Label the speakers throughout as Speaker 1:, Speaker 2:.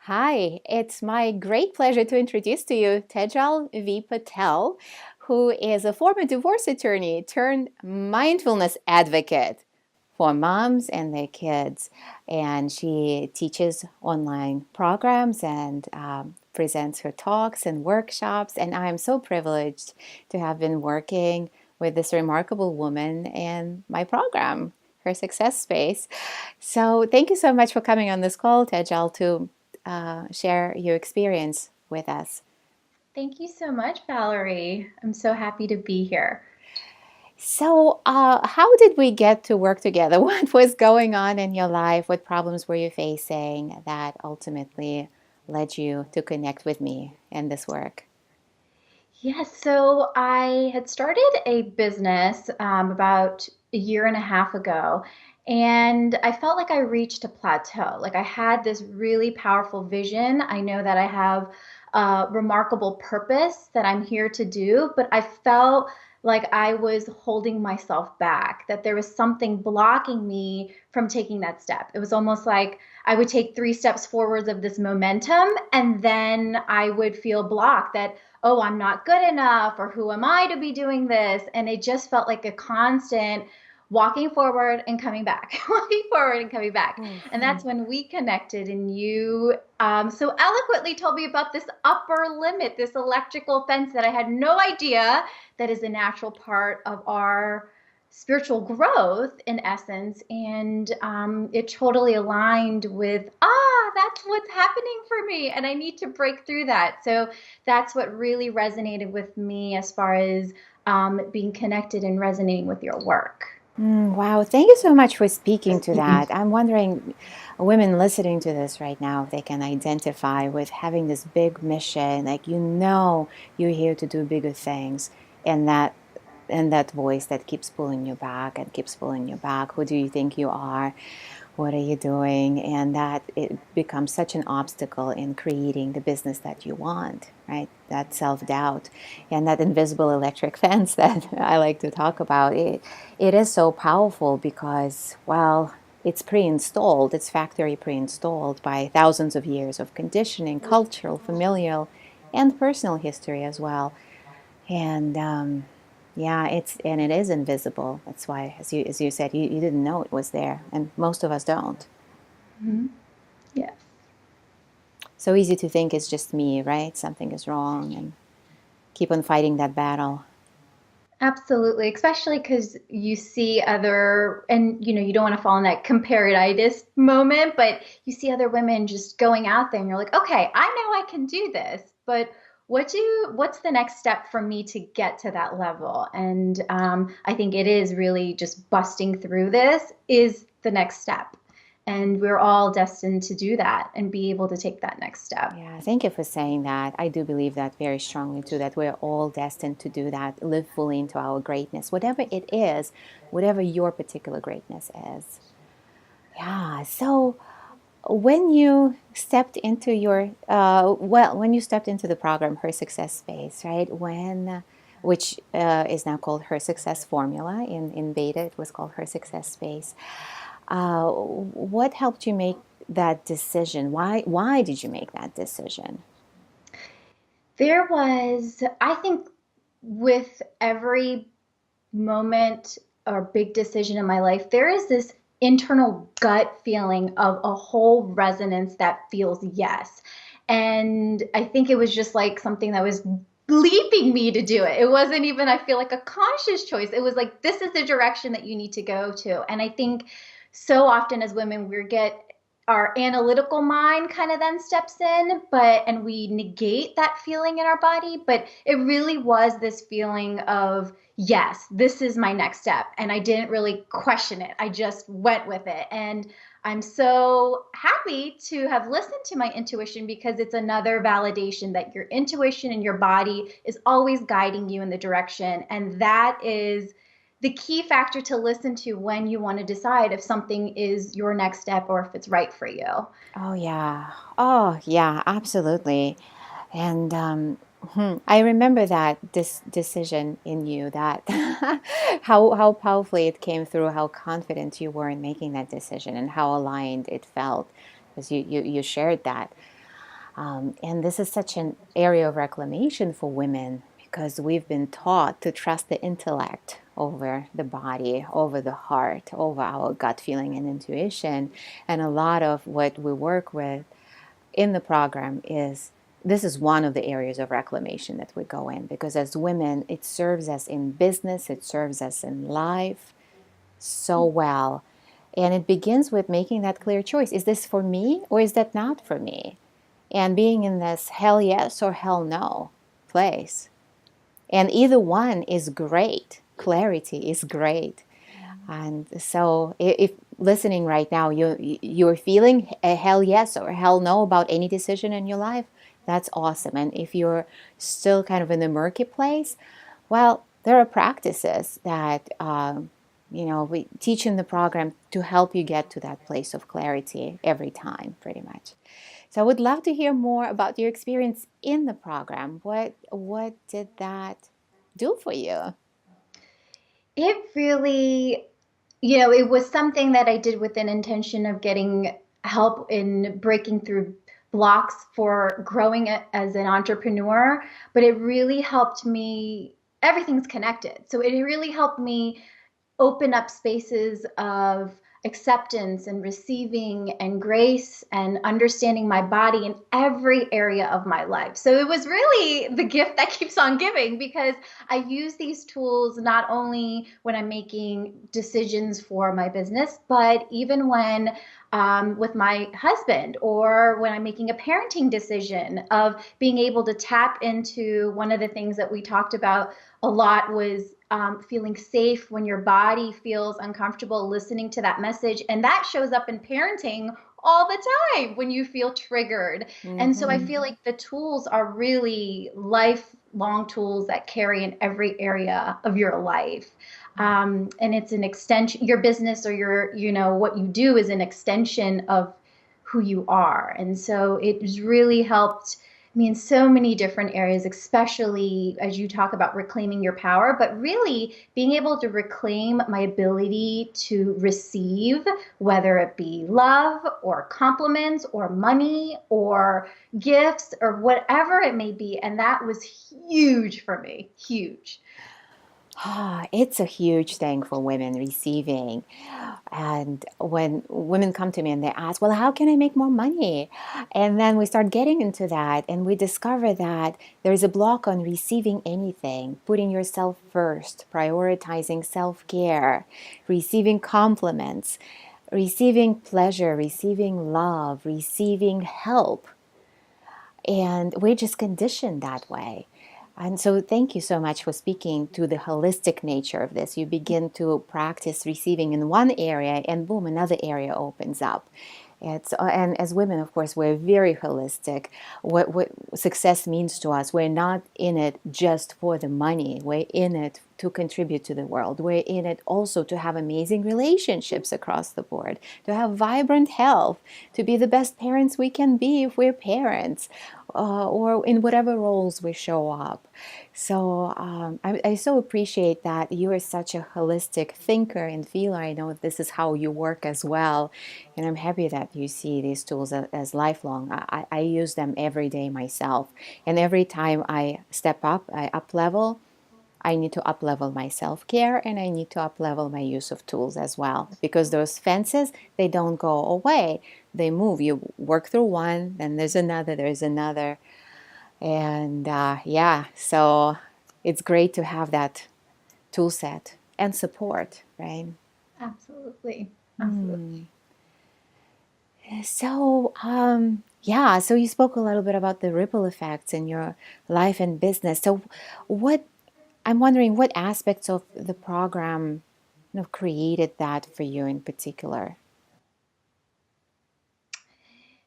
Speaker 1: Hi, it's my great pleasure to introduce to you Tejal V. Patel, who is a former divorce attorney turned mindfulness advocate for moms and their kids. And she teaches online programs and presents her talks and workshops. And I am so privileged to have been working with this remarkable woman in my program, her success space. So thank you so much for coming on this call, Tejal, to share your experience with us.
Speaker 2: Thank you so much, Valerie. I'm so happy to be here.
Speaker 1: So, how did we get to work together? What was going on in your life? What problems were you facing that ultimately led you to connect with me in this work?
Speaker 2: Yes, so I had started a business about a year and a half ago, and I felt like I reached a plateau. Like I had this really powerful vision. I know that I have a remarkable purpose that I'm here to do, but I felt like I was holding myself back, that there was something blocking me from taking that step. It was almost like I would take three steps forwards of this momentum, and then I would feel blocked that oh, I'm not good enough, or who am I to be doing this? And it just felt like a constant walking forward and coming back, walking forward and coming back.
Speaker 1: Oh,
Speaker 2: And that's when we connected, and you so eloquently told me about this upper limit, this electrical fence that I had no idea that is a natural part of our spiritual growth in essence, and it totally aligned with that's what's happening for me and I need to break through that. So that's what really resonated with me as far as being connected and resonating with your work.
Speaker 1: wow, thank you so much for speaking to that. I'm wondering, women listening to this right now, if they can identify with having this big mission, like you're here to do bigger things, and that voice that keeps pulling you back and keeps pulling you back. Who do you think you are? What are you doing? And that it becomes such an obstacle in creating the business that you want, right? That self-doubt and that invisible electric fence that I like to talk about. It is so powerful because, well, it's pre-installed, it's factory pre-installed by thousands of years of conditioning, cultural, familial, and personal history as well. And yeah, it is invisible. That's why, as you said, you didn't know it was there, and most of us don't.
Speaker 2: Mm-hmm. Yes.
Speaker 1: So easy to think it's just me, right? Something is wrong, and keep on fighting that battle.
Speaker 2: Absolutely, especially because you see other, and you don't want to fall in that comparatitis moment, but you see other women just going out there, and you're like, okay, I know I can do this, but what's the next step for me to get to that level? And I think it is really just busting through this is the next step, and we're all destined to do that and be able to take that next step.
Speaker 1: Yeah, thank you for saying that. I do believe that very strongly too, that we're all destined to do that, live fully into our greatness, whatever it is, whatever your particular greatness is. Yeah, so when you stepped into when you stepped into the program, Her Success Space, right? Which is now called Her Success Formula. In beta, it was called Her Success Space. What helped you make that decision? Why did you make that decision?
Speaker 2: There was, I think, with every moment or big decision in my life, there is this internal gut feeling of a whole resonance that feels yes. And I think it was just like something that was leaping me to do it. It wasn't even, I feel like, a conscious choice. It was like, this is the direction that you need to go to. And I think so often as women, we get our analytical mind kind of then steps in, and we negate that feeling in our body, but it really was this feeling of yes, this is my next step, and I didn't really question it. I just went with it, and I'm so happy to have listened to my intuition because it's another validation that your intuition and your body is always guiding you in the direction, and that is the key factor to listen to when you want to decide if something is your next step or if it's right for you.
Speaker 1: Oh yeah, oh yeah, absolutely. And I remember that this decision in you, that how powerfully it came through, how confident you were in making that decision, and how aligned it felt, because you shared that. And this is such an area of reclamation for women because we've been taught to trust the intellect over the body, over the heart, over our gut feeling and intuition. And a lot of what we work with in the program is this is one of the areas of reclamation that we go in because as women, it serves us in business, it serves us in life so well. And it begins with making that clear choice. Is this for me or is that not for me? And being in this hell yes or hell no place. And either one is great. Clarity is great. And so if listening right now, you're feeling a hell yes or hell no about any decision in your life, that's awesome. And if you're still kind of in the murky place, well, there are practices that we teach in the program to help you get to that place of clarity every time, pretty much. So I would love to hear more about your experience in the program. What did that do for you?
Speaker 2: It really, it was something that I did with an intention of getting help in breaking through blocks for growing as an entrepreneur, but it really helped me. Everything's connected. So it really helped me open up spaces of acceptance and receiving and grace and understanding my body in every area of my life. So it was really the gift that keeps on giving because I use these tools not only when I'm making decisions for my business, but even when with my husband or when I'm making a parenting decision of being able to tap into one of the things that we talked about a lot was feeling safe when your body feels uncomfortable listening to that message. And that shows up in parenting all the time when you feel triggered. And so I
Speaker 1: Mm-hmm.
Speaker 2: feel like the tools are really lifelong tools that carry in every area of your life. And it's an extension, your business or what you do is an extension of who you are. And so it has really helped me in so many different areas, especially as you talk about reclaiming your power, but really being able to reclaim my ability to receive, whether it be love or compliments or money or gifts or whatever it may be. And that was huge for me, huge.
Speaker 1: It's a huge thing for women receiving. And when women come to me and they ask, well, how can I make more money? And then we start getting into that and we discover that there's a block on receiving anything, putting yourself first, prioritizing self care, receiving compliments, receiving pleasure, receiving love, receiving help. And we're just conditioned that way. And so, thank you so much for speaking to the holistic nature of this. You begin to practice receiving in one area, and boom, another area opens up. And as women, of course, we're very holistic. What success means to us, we're not in it just for the money. We're in it to contribute to the world. We're in it also to have amazing relationships across the board, to have vibrant health, to be the best parents we can be if we're parents, or in whatever roles we show up. So I so appreciate that you are such a holistic thinker and feeler. I know this is how you work as well. And I'm happy that you see these tools as lifelong. I use them every day myself. And every time I step up, I up level, I need to up level my self care and I need to up level my use of tools as well. Because those fences, they don't go away, they move. You work through one, then there's another. And yeah, so it's great to have that tool set and support, right?
Speaker 2: Absolutely. Absolutely.
Speaker 1: Hmm. So, yeah, so you spoke a little bit about the ripple effects in your life and business. So, what I'm wondering, what aspects of the program created that for you in particular?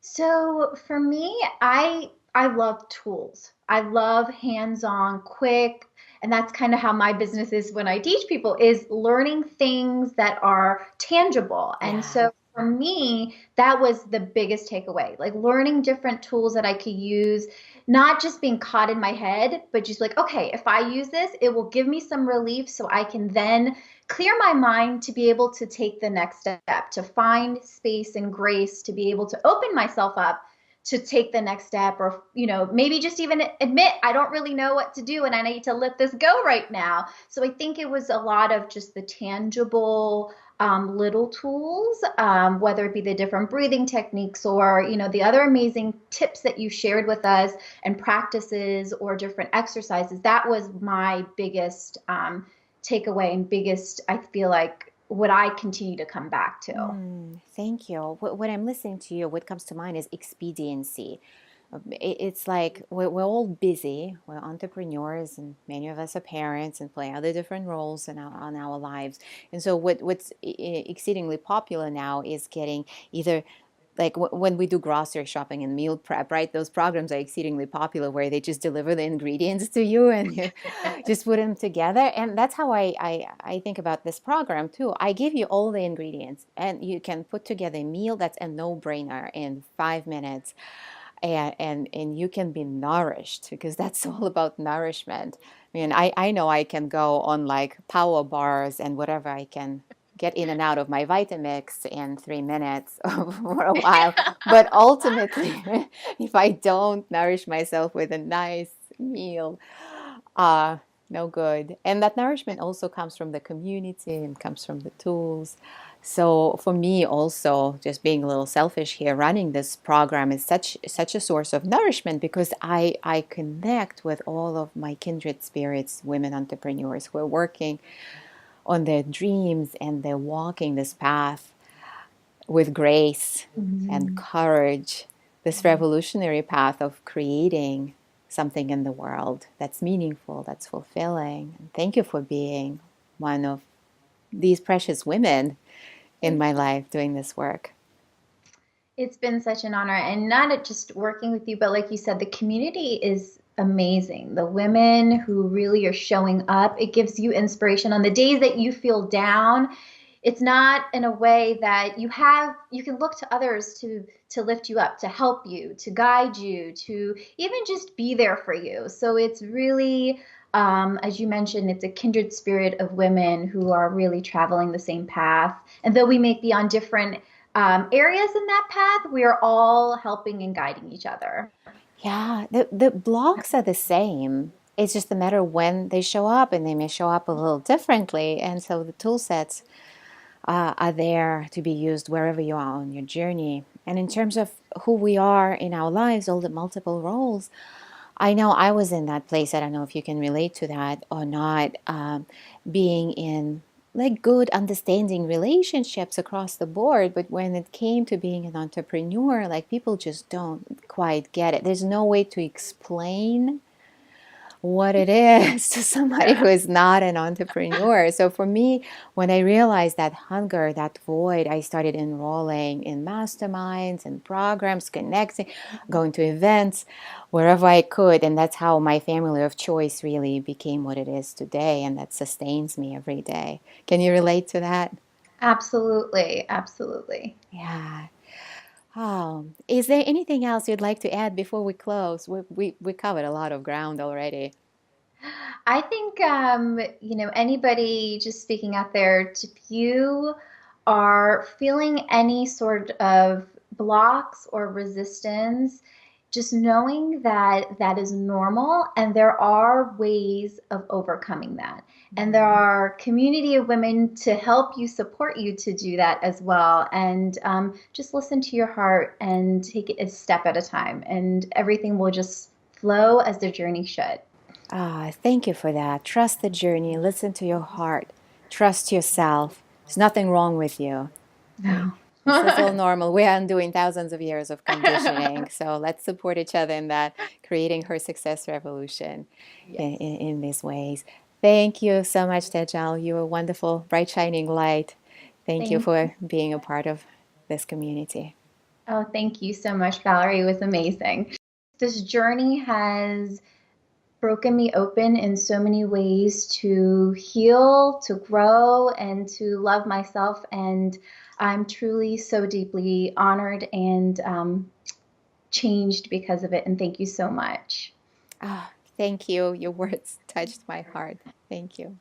Speaker 2: So for me, I love tools. I love hands-on, quick, and that's kind of how my business is when I teach people is learning things that are tangible. And
Speaker 1: Yeah.
Speaker 2: so for me, that was the biggest takeaway. Like learning different tools that I could use, not just being caught in my head, but just like, okay, if I use this, it will give me some relief so I can then clear my mind to be able to take the next step, to find space and grace, to be able to open myself up to take the next step, or maybe just even admit I don't really know what to do and I need to let this go right now. So I think it was a lot of just the tangible little tools, whether it be the different breathing techniques, or the other amazing tips that you shared with us, and practices or different exercises. That was my biggest takeaway, and biggest, I feel like, what I continue to come back to.
Speaker 1: Thank you. When I'm listening to you, what comes to mind is expediency. It's like we're all busy. We're entrepreneurs, and many of us are parents and play other different roles in our lives. And so, what's exceedingly popular now is getting either like when we do grocery shopping and meal prep, right? Those programs are exceedingly popular where they just deliver the ingredients to you and you just put them together. And that's how I think about this program too. I give you all the ingredients and you can put together a meal that's a no-brainer in 5 minutes. And you can be nourished because that's all about nourishment. I mean, I know I can go on like power bars and whatever I can get in and out of my Vitamix in 3 minutes for a while. But ultimately, if I don't nourish myself with a nice meal, uh, no good. And that nourishment also comes from the community and comes from the tools. So for me also, just being a little selfish here, running this program is such a source of nourishment because I connect with all of my kindred spirits, women entrepreneurs who are working on their dreams and they're walking this path with grace and
Speaker 2: Mhm.
Speaker 1: courage, this revolutionary path of creating something in the world that's meaningful, that's fulfilling. And thank you for being one of these precious women in my life doing this work.
Speaker 2: It's been such an honor, and not just working with you, but like you said, the community is amazing. The women who really are showing up, it gives you inspiration on the days that you feel down. It's not in a way that you can look to others to lift you up, to help you, to guide you, to even just be there for you. So it's really, as you mentioned, it's a kindred spirit of women who are really traveling the same path. And though we may be on different areas in that path, we are all helping and guiding each other.
Speaker 1: Yeah, the blocks are the same. It's just a matter of when they show up, and they may show up a little differently. And so the tool sets are there to be used wherever you are on your journey. And in terms of who we are in our lives, all the multiple roles, I know I was in that place. I don't know if you can relate to that or not. Being in like good, understanding relationships across the board, but when it came to being an entrepreneur, like people just don't quite get it. There's no way to explain what it is to somebody who is not an entrepreneur. So for me, when I realized that hunger, that void, I started enrolling in masterminds and programs, connecting, going to events wherever I could. And that's how my family of choice really became what it is today. And that sustains me every day. Can you relate to that?
Speaker 2: Absolutely, absolutely.
Speaker 1: Yeah. Oh, is there anything else you'd like to add before we close? We covered a lot of ground already.
Speaker 2: I think, anybody just speaking out there, if you are feeling any sort of blocks or resistance, just knowing that that is normal and there are ways of overcoming that. And there are community of women to help you, support you to do that as well. And just listen to your heart and take it a step at a time, and everything will just flow as the journey should.
Speaker 1: Ah, thank you for that. Trust the journey, listen to your heart, trust yourself. There's nothing wrong with you.
Speaker 2: No.
Speaker 1: This is all normal. We are undoing thousands of years of conditioning. So let's support each other in that, creating her success revolution
Speaker 2: Yes.
Speaker 1: in these ways. Thank you so much, Tejal. You're a wonderful, bright, shining light. Thank you
Speaker 2: Thank
Speaker 1: for being a part of this community.
Speaker 2: Oh, thank you so much, Valerie. It was amazing. This journey has broken me open in so many ways to heal, to grow, and to love myself. And I'm truly so deeply honored and changed because of it. And thank you so much.
Speaker 1: Ah, thank you. Your words touched my heart. Thank you.